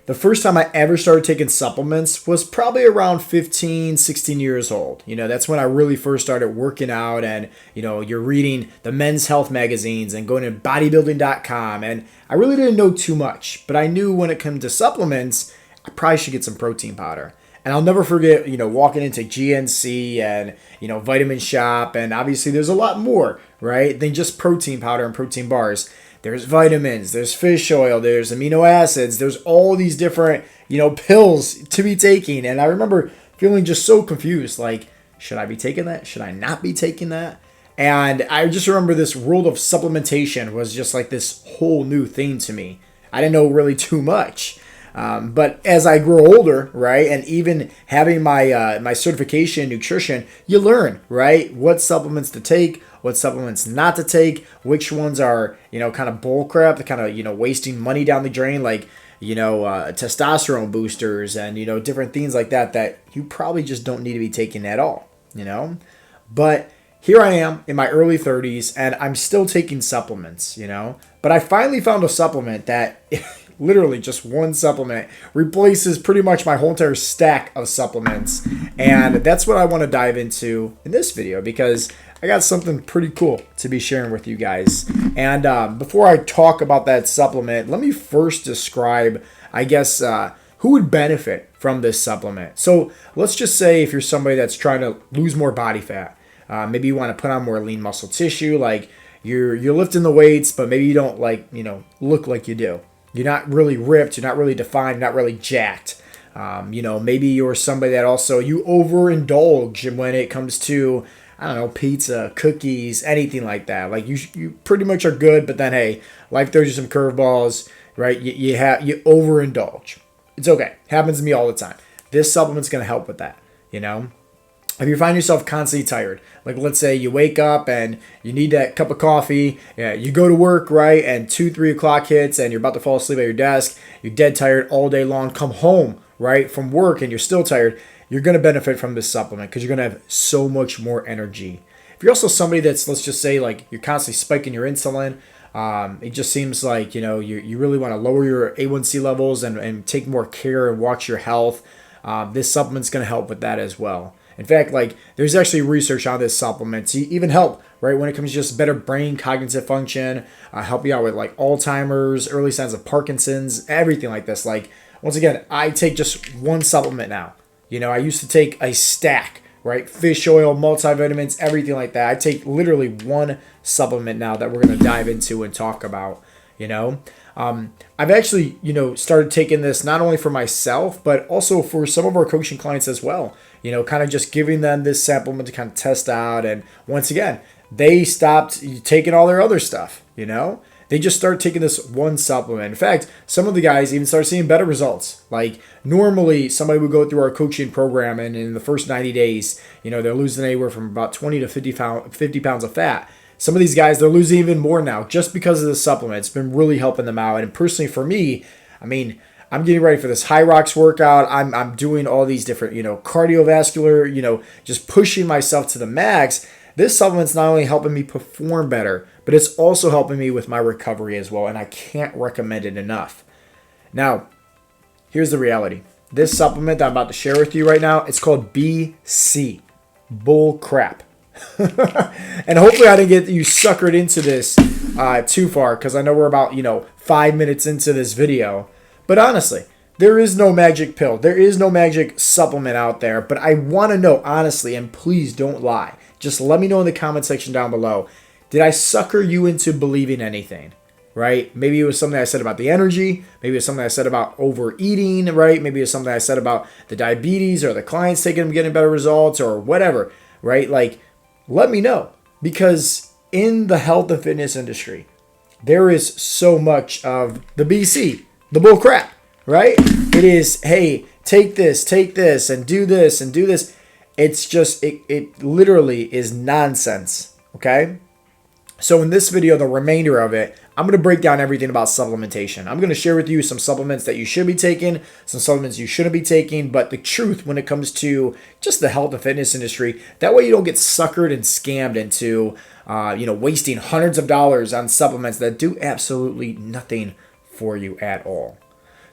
the first time I ever started taking supplements was probably around 15, 16 years old. That's when I really first started working out, and, you're reading the men's health magazines and going to bodybuilding.com. And I really didn't know too much, but I knew when it came to supplements, I probably should get some protein powder. And I'll never forget, walking into GNC and, Vitamin Shop. And obviously there's a lot more, right, than just protein powder and protein bars. There's vitamins, there's fish oil, there's amino acids, there's all these different, pills to be taking. And I remember feeling just so confused, like, should I be taking that? Should I not be taking that? And I just remember this world of supplementation was just like this whole new thing to me. I didn't know really too much. But as I grow older, right, and even having my certification in nutrition, you learn, right, what supplements to take, what supplements not to take, which ones are, kind of bull crap, the kind of, wasting money down the drain, like, testosterone boosters and, different things like that you probably just don't need to be taking at all, But here I am in my early 30s and I'm still taking supplements, But I finally found a supplement that literally just one supplement replaces pretty much my whole entire stack of supplements. And that's what I want to dive into in this video, because I got something pretty cool to be sharing with you guys. And before I talk about that supplement, let me first describe, I guess, who would benefit from this supplement. So let's just say if you're somebody that's trying to lose more body fat, maybe you want to put on more lean muscle tissue, like you're lifting the weights, but maybe you don't look like you do. You're not really ripped, you're not really defined, you're not really jacked. Maybe you're somebody that also, you overindulge when it comes to, I don't know, pizza, cookies, anything like that. Like you pretty much are good, but then, hey, life throws you some curveballs, right? You overindulge. It's okay. Happens to me all the time. This supplement's going to help with that, If you find yourself constantly tired, like let's say you wake up and you need that cup of coffee, you go to work, right, and 2-3 o'clock hits and you're about to fall asleep at your desk, you're dead tired all day long, come home, right, from work and you're still tired, you're going to benefit from this supplement because you're going to have so much more energy. If you're also somebody that's, let's just say, like you're constantly spiking your insulin, it just seems like, you really want to lower your A1C levels and take more care and watch your health, this supplement's going to help with that as well. In fact, there's actually research on this supplement to even help, right, when it comes to just better brain cognitive function, help you out with Alzheimer's, early signs of Parkinson's, everything like this. Once again, I take just one supplement now. I used to take a stack, right, fish oil, multivitamins, everything like that. I take literally one supplement now that we're going to dive into and talk about, I've actually, started taking this not only for myself, but also for some of our coaching clients as well. Kind of just giving them this supplement to kind of test out. And once again, they stopped taking all their other stuff, They just start taking this one supplement. In fact, some of the guys even start seeing better results. Like normally somebody would go through our coaching program and in the first 90 days, they're losing anywhere from about 20 to 50 pounds of fat. Some of these guys, they're losing even more now just because of the supplement. It's been really helping them out. And personally for me, I'm getting ready for this high rocks workout. I'm doing all these different, cardiovascular, just pushing myself to the max. This supplement's not only helping me perform better, but it's also helping me with my recovery as well. And I can't recommend it enough. Now, here's the reality. This supplement that I'm about to share with you right now, it's called BC. Bull crap. And hopefully I didn't get you suckered into this too far, because I know we're about 5 minutes into this video. But honestly, there is no magic pill. There is no magic supplement out there. But I want to know honestly, and please don't lie. Just let me know in the comment section down below. Did I sucker you into believing anything? Right? Maybe it was something I said about the energy. Maybe it was something I said about overeating, right? Maybe it was something I said about the diabetes or the clients getting better results or whatever, right? Let me know, because in the health and fitness industry, there is so much of the BC, the bull crap, right? It is, hey, take this, and do this, and do this. It's just, it literally is nonsense, okay? So in this video, the remainder of it, I'm going to break down everything about supplementation. I'm going to share with you some supplements that you should be taking, some supplements you shouldn't be taking, but the truth when it comes to just the health and fitness industry, that way you don't get suckered and scammed into, wasting hundreds of dollars on supplements that do absolutely nothing for you at all.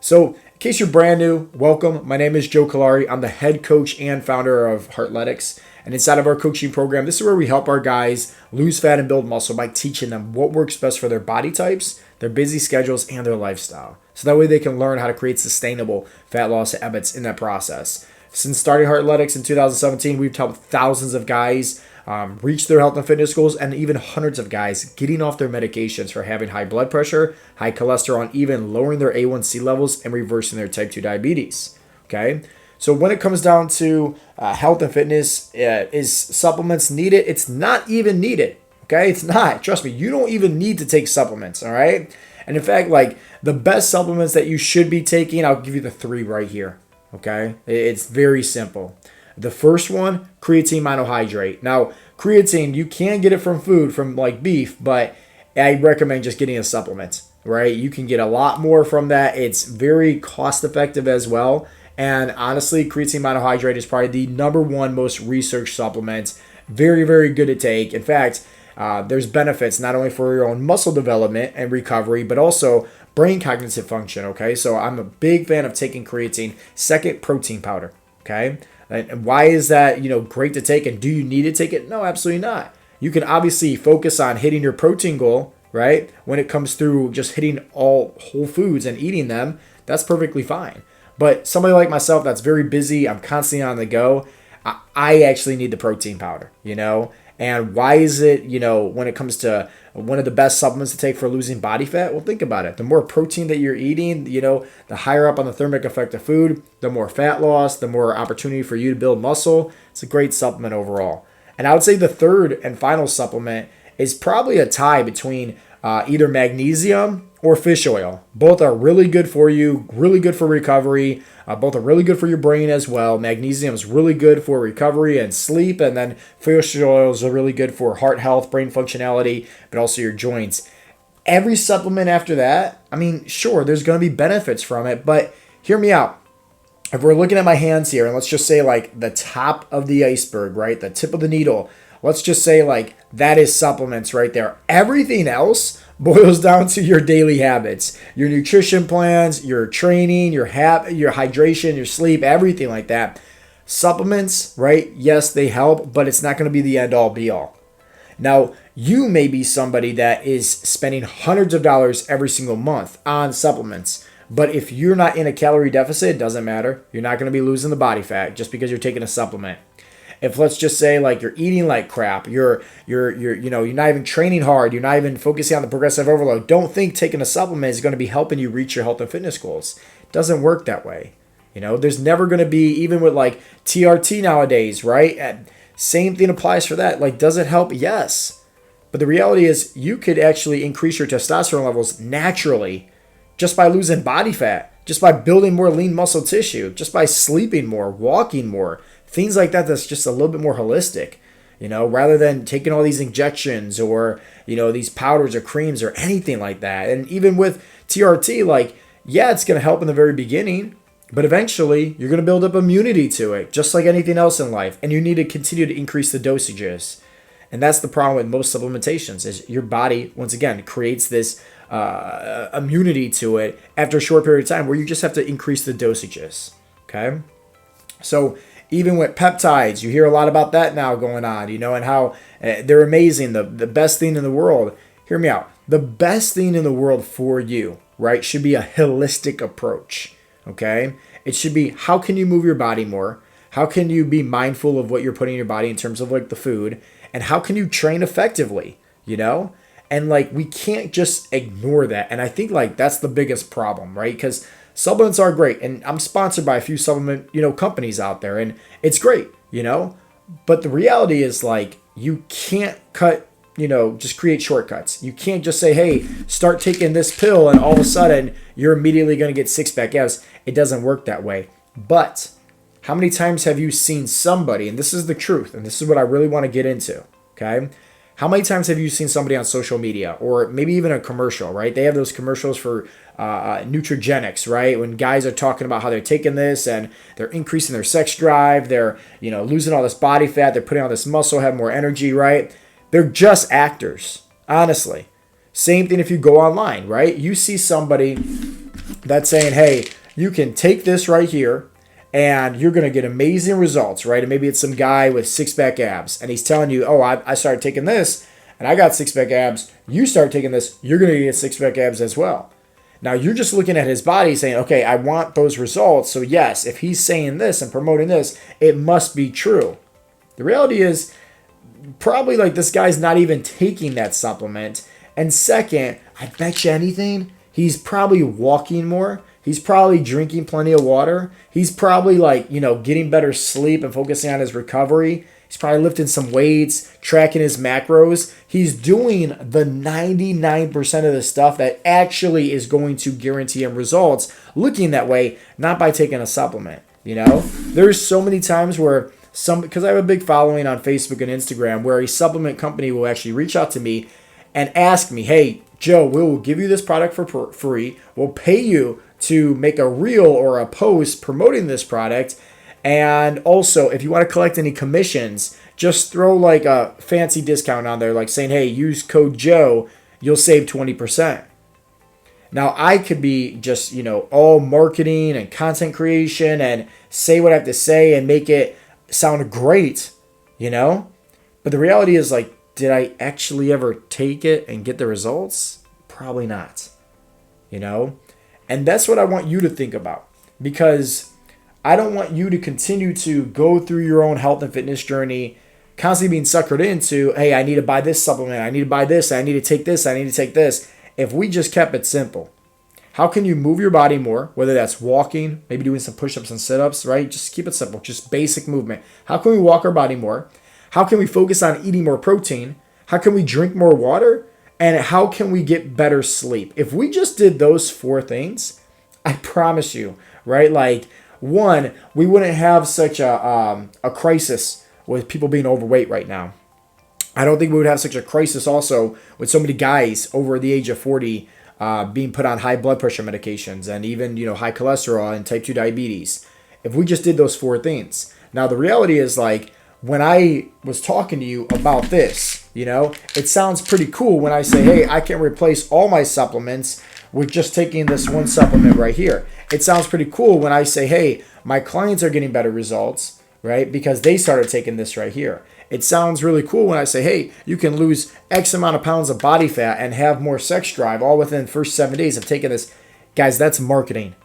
So, in case you're brand new, welcome. My name is Joe Callari. I'm the head coach and founder of Heartletics. And inside of our coaching program, this is where we help our guys lose fat and build muscle by teaching them what works best for their body types, their busy schedules, and their lifestyle. So that way they can learn how to create sustainable fat loss habits in that process. Since starting Heartletics in 2017, we've helped thousands of guys reach their health and fitness goals, and even hundreds of guys getting off their medications for having high blood pressure, high cholesterol, and even lowering their A1C levels and reversing their type 2 diabetes. Okay? So when it comes down to health and fitness, is supplements needed? It's not even needed. Okay? It's not. Trust me, you don't even need to take supplements. All right? And in fact, like the best supplements that you should be taking, I'll give you the 3 right here. Okay? It's very simple. The first one, creatine monohydrate. Now, creatine, you can get it from food, from like beef, but I recommend just getting a supplement, right? You can get a lot more from that. It's very cost effective as well. And honestly, creatine monohydrate is probably the #1 most researched supplement. Very, very good to take. In fact, there's benefits not only for your own muscle development and recovery, but also brain cognitive function, okay? So I'm a big fan of taking creatine. Second, protein powder, okay? And why is that, great to take? And do you need to take it? No, absolutely not. You can obviously focus on hitting your protein goal, right? When it comes through just hitting all whole foods and eating them, that's perfectly fine. But somebody like myself that's very busy, I'm constantly on the go, I actually need the protein powder, And why is it, when it comes to one of the best supplements to take for losing body fat? Well, think about it. The more protein that you're eating, the higher up on the thermic effect of food, the more fat loss, the more opportunity for you to build muscle. It's a great supplement overall. And I would say the third and final supplement is probably a tie between either magnesium or fish oil. Both are really good for you, really good for recovery. Both are really good for your brain as well. Magnesium is really good for recovery and sleep, and then fish oils are really good for heart health, brain functionality, but also your joints. Every supplement after that, sure, there's going to be benefits from it, but hear me out. If we're looking at my hands here, and let's just say like the top of the iceberg, right? The tip of the needle. Let's just say like that is supplements right there. Everything else boils down to your daily habits, your nutrition plans, your training, your hydration, your sleep, everything like that. Supplements, right? Yes, they help, but it's not going to be the end all be all. Now, you may be somebody that is spending hundreds of dollars every single month on supplements. But if you're not in a calorie deficit, it doesn't matter. You're not going to be losing the body fat just because you're taking a supplement. If let's just say like you're eating like crap, you're not even training hard, you're not even focusing on the progressive overload, don't think taking a supplement is going to be helping you reach your health and fitness goals. It doesn't work that way. There's never going to be, even with like TRT nowadays, right? Same thing applies for that. Like, does it help? Yes. But the reality is you could actually increase your testosterone levels naturally just by losing body fat, just by building more lean muscle tissue, just by sleeping more, walking more, things like that. That's just a little bit more holistic, rather than taking all these injections or, these powders or creams or anything like that. And even with TRT, like, yeah, it's going to help in the very beginning, but eventually you're going to build up immunity to it, just like anything else in life. And you need to continue to increase the dosages. And that's the problem with most supplementations is your body, once again, creates this immunity to it after a short period of time where you just have to increase the dosages. Okay. So even with peptides, you hear a lot about that now going on, and how they're amazing, the best thing in the world. Hear me out. The best thing in the world for you, right, should be a holistic approach, okay? It should be, how can you move your body more? How can you be mindful of what you're putting in your body in terms of like the food? And how can you train effectively, And like, we can't just ignore that. And I think like that's the biggest problem, right? Because supplements are great, and I'm sponsored by a few supplement, companies out there, and it's great, But the reality is like you can't just create shortcuts. You can't just say, hey, start taking this pill, and all of a sudden you're immediately going to get six-pack abs. It doesn't work that way. But how many times have you seen somebody, and this is the truth, and this is what I really want to get into, okay? How many times have you seen somebody on social media or maybe even a commercial, right? They have those commercials for nutrigenics, right? When guys are talking about how they're taking this and they're increasing their sex drive, they're, losing all this body fat, they're putting on this muscle, have more energy, right? They're just actors, honestly. Same thing if you go online, right? You see somebody that's saying, hey, you can take this right here and you're going to get amazing results, right? And maybe it's some guy with six-pack abs and he's telling you, oh, I started taking this and I got six-pack abs. You start taking this, you're going to get six-pack abs as well. Now, you're just looking at his body saying, okay, I want those results. So yes, if he's saying this and promoting this, it must be true. The reality is probably like this guy's not even taking that supplement. And second, I bet you anything, he's probably walking more. He's probably drinking plenty of water. He's probably like, getting better sleep and focusing on his recovery. He's probably lifting some weights, tracking his macros. He's doing the 99% of the stuff that actually is going to guarantee him results looking that way, not by taking a supplement. There's so many times where because I have a big following on Facebook and Instagram, where a supplement company will actually reach out to me and ask me, hey, Joe, we'll give you this product for free. We'll pay you to make a reel or a post promoting this product. And also, if you want to collect any commissions, just throw like a fancy discount on there, like saying, hey, use code Joe, you'll save 20%. Now, I could be just, all marketing and content creation and say what I have to say and make it sound great, But the reality is, like, did I actually ever take it and get the results? Probably not, And that's what I want you to think about, because I don't want you to continue to go through your own health and fitness journey, constantly being suckered into, hey, I need to buy this supplement, I need to buy this, I need to take this, I need to take this. If we just kept it simple, how can you move your body more, whether that's walking, maybe doing some push-ups and sit-ups, right? Just keep it simple, just basic movement. How can we walk our body more? How can we focus on eating more protein? How can we drink more water? And how can we get better sleep? If we just did those 4 things, I promise you, right? Like, one, we wouldn't have such a crisis with people being overweight right now. I don't think we would have such a crisis also with so many guys over the age of 40 being put on high blood pressure medications and even, high cholesterol and type 2 diabetes. If we just did those 4 things. Now, the reality is, like, when I was talking to you about this, it sounds pretty cool when I say, hey, I can replace all my supplements with just taking this one supplement right here. It sounds pretty cool when I say, hey, my clients are getting better results, right? Because they started taking this right here. It sounds really cool when I say, hey, you can lose X amount of pounds of body fat and have more sex drive all within the first 7 days of taking this. Guys, that's marketing.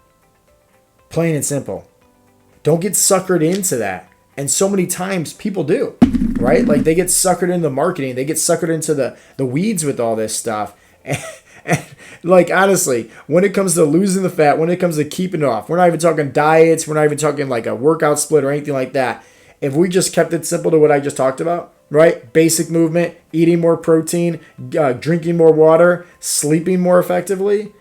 Plain and simple. Don't get suckered into that. And so many times people do, right? Like, they get suckered into marketing. They get suckered into the weeds with all this stuff. And like, honestly, when it comes to losing the fat, when it comes to keeping it off, we're not even talking diets. We're not even talking like a workout split or anything like that. If we just kept it simple to what I just talked about, right? Basic movement, eating more protein, drinking more water, sleeping more effectively.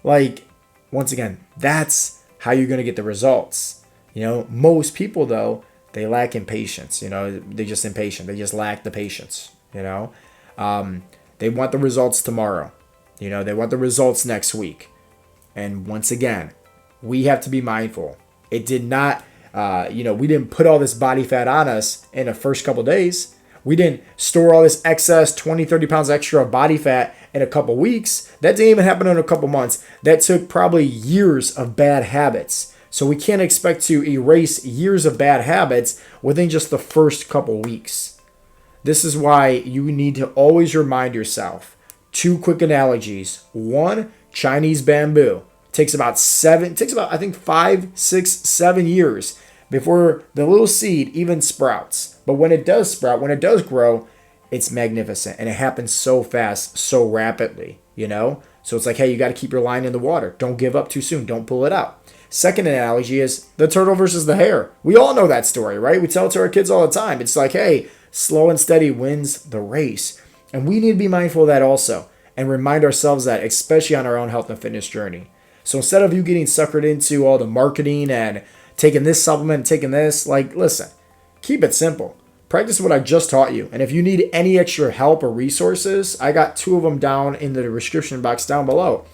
Like, once again, that's how you're going to get the results. Most people, though, they lack in patience. They're just impatient. They just lack the patience. They want the results tomorrow. They want the results next week. And once again, we have to be mindful. It did not, we didn't put all this body fat on us in the first couple days. We didn't store all this excess 20, 30 pounds extra of body fat in a couple weeks. That didn't even happen in a couple months. That took probably years of bad habits. So we can't expect to erase years of bad habits within just the first couple weeks. This is why you need to always remind yourself. 2 quick analogies. 1, Chinese bamboo. It takes about 5, 6, 7 years before the little seed even sprouts. But when it does sprout, when it does grow, it's magnificent. And it happens so fast, so rapidly, So it's like, hey, you got to keep your line in the water. Don't give up too soon. Don't pull it out. Second analogy is the turtle versus the hare. We all know that story, right? We tell it to our kids all the time. It's like, hey, slow and steady wins the race. And we need to be mindful of that also and remind ourselves that, especially on our own health and fitness journey. So instead of you getting suckered into all the marketing and taking this supplement, taking this, like, listen, keep it simple. Practice what I just taught you. And if you need any extra help or resources, I got 2 of them down in the description box down below.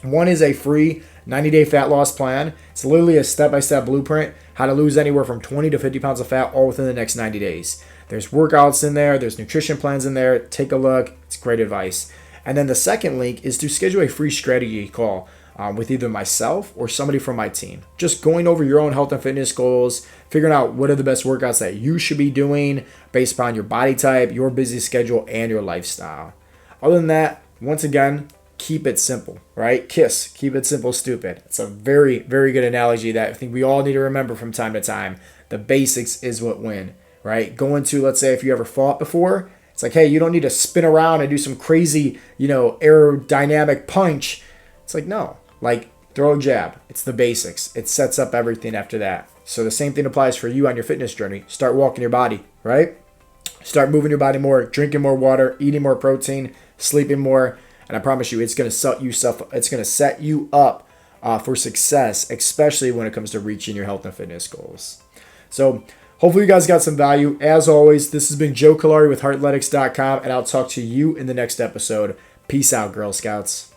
One is a free 90-day fat loss plan. It's literally a step-by-step blueprint, how to lose anywhere from 20 to 50 pounds of fat all within the next 90 days. There's workouts in there. There's nutrition plans in there. Take a look. It's great advice. And then the second link is to schedule a free strategy call with either myself or somebody from my team. Just going over your own health and fitness goals, figuring out what are the best workouts that you should be doing based upon your body type, your busy schedule, and your lifestyle. Other than that, once again, keep it simple, right? KISS, keep it simple, stupid. It's a very, very good analogy that I think we all need to remember from time to time. The basics is what win, right? Going to, let's say if you ever fought before, it's like, hey, you don't need to spin around and do some crazy, aerodynamic punch. It's like, no, like throw a jab. It's the basics. It sets up everything after that. So the same thing applies for you on your fitness journey. Start walking your body, right? Start moving your body more, drinking more water, eating more protein, sleeping more, and I promise you, it's going to set you up for success, especially when it comes to reaching your health and fitness goals. So hopefully you guys got some value. As always, this has been Joe Callari with Heartletics.com, and I'll talk to you in the next episode. Peace out, Girl Scouts.